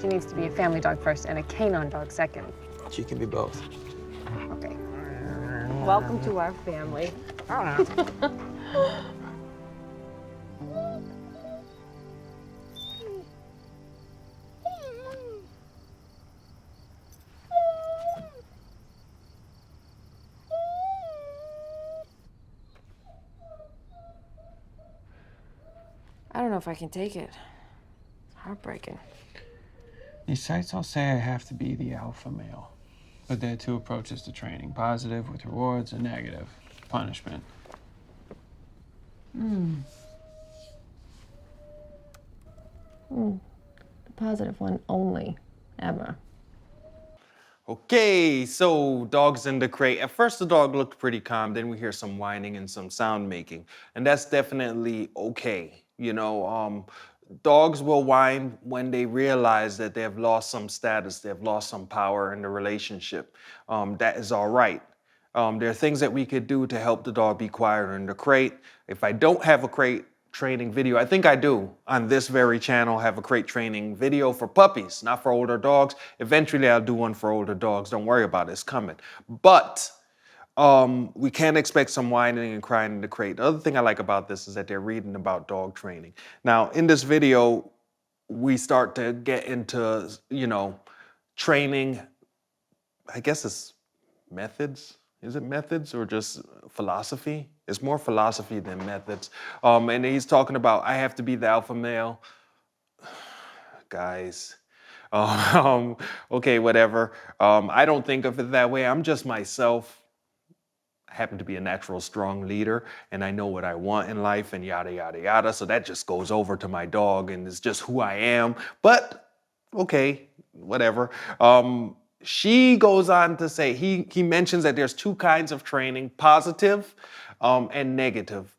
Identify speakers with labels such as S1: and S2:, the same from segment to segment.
S1: She needs to be a family dog first and a canine dog second.
S2: She can be both.
S1: Okay. Welcome to our family. I don't know if I can take it. It's heartbreaking.
S2: These sites all say I have to be the alpha male. But there are two approaches to training, positive with rewards and negative, punishment.
S1: The positive one only, Emma.
S3: Okay, so dogs in the crate. At first the dog looked pretty calm, then we hear some whining and some sound making. And that's definitely okay. You know, dogs will whine when they realize that they have lost some status, they have lost some power in the relationship. That is all right. There are things that we could do to help the dog be quieter in the crate. If I don't have a crate training video, I think I do, on this very channel, have a crate training video for puppies, not for older dogs. Eventually I'll do one for older dogs. Don't worry about it, it's coming. But we can expect some whining and crying in the crate. The other thing I like about this is that they're reading about dog training. Now, in this video, we start to get into, you know, training, I guess it's methods. Is it methods or just philosophy? It's more philosophy than methods. And he's talking about, I have to be the alpha male. Guys, okay, whatever. I don't think of it that way. I'm just myself. I happen to be a natural strong leader and I know what I want in life and yada, yada, yada. So that just goes over to my dog and it's just who I am. But okay, whatever. She goes on to say, he mentions that there's two kinds of training, positive and negative.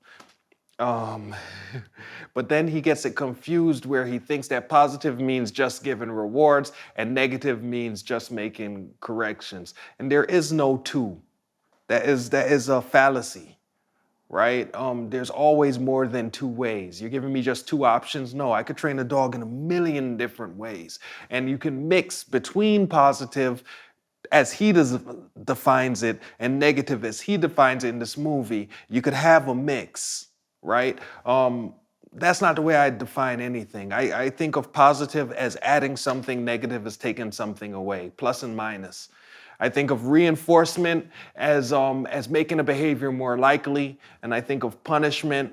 S3: But then he gets it confused where he thinks that positive means just giving rewards and negative means just making corrections. And there is no two. That is a fallacy, right? There's always more than two ways. You're giving me just two options? No, I could train a dog in a million different ways. And you can mix between positive as he defines it and negative as he defines it in this movie. You could have a mix, right? That's not the way I define anything. I think of positive as adding something, negative as taking something away, plus and minus. I think of reinforcement as making a behavior more likely, and I think of punishment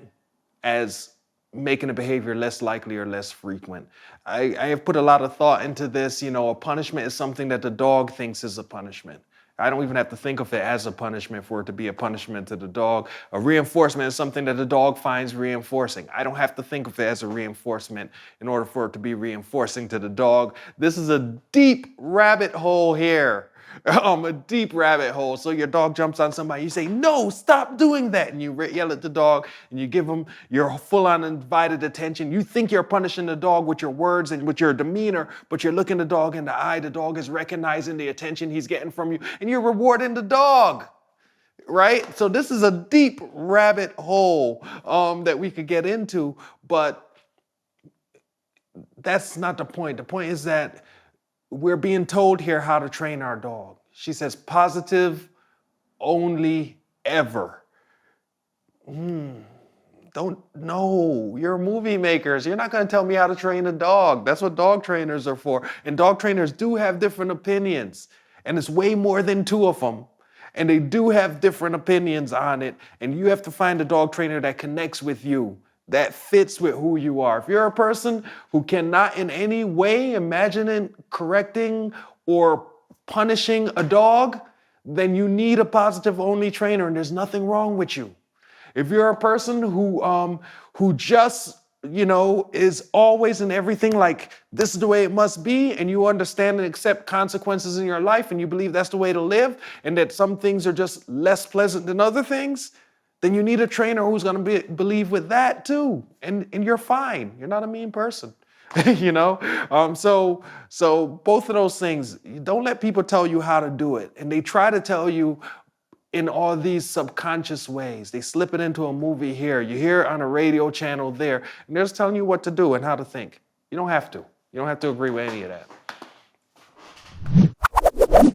S3: as making a behavior less likely or less frequent. I have put a lot of thought into this. You know, a punishment is something that the dog thinks is a punishment. I don't even have to think of it as a punishment for it to be a punishment to the dog. A reinforcement is something that the dog finds reinforcing. I don't have to think of it as a reinforcement in order for it to be reinforcing to the dog. This is a deep rabbit hole here. A deep rabbit hole. So your dog jumps on somebody, you say, no, stop doing that. And you yell at the dog and you give him your full on undivided attention. You think you're punishing the dog with your words and with your demeanor, but you're looking the dog in the eye. The dog is recognizing the attention he's getting from you and you're rewarding the dog, right? So this is a deep rabbit hole that we could get into, but that's not the point. The point is that we're being told here how to train our dog. She says positive only ever. Don't know. You're movie makers. You're not going to tell me how to train a dog. That's what dog trainers are for. And dog trainers do have different opinions. And it's way more than two of them. And they do have different opinions on it. And you have to find a dog trainer that connects with you, that fits with who you are. If you're a person who cannot in any way imagine correcting or punishing a dog, then you need a positive only trainer and there's nothing wrong with you. If you're a person who just, you know, is always in everything like this is the way it must be and you understand and accept consequences in your life and you believe that's the way to live and that some things are just less pleasant than other things, then you need a trainer who's going to believe with that too. And you're fine. You're not a mean person, you know? So both of those things, don't let people tell you how to do it. And they try to tell you in all these subconscious ways. They slip it into a movie here. You hear it on a radio channel there. And they're just telling you what to do and how to think. You don't have to. You don't have to agree with any of that.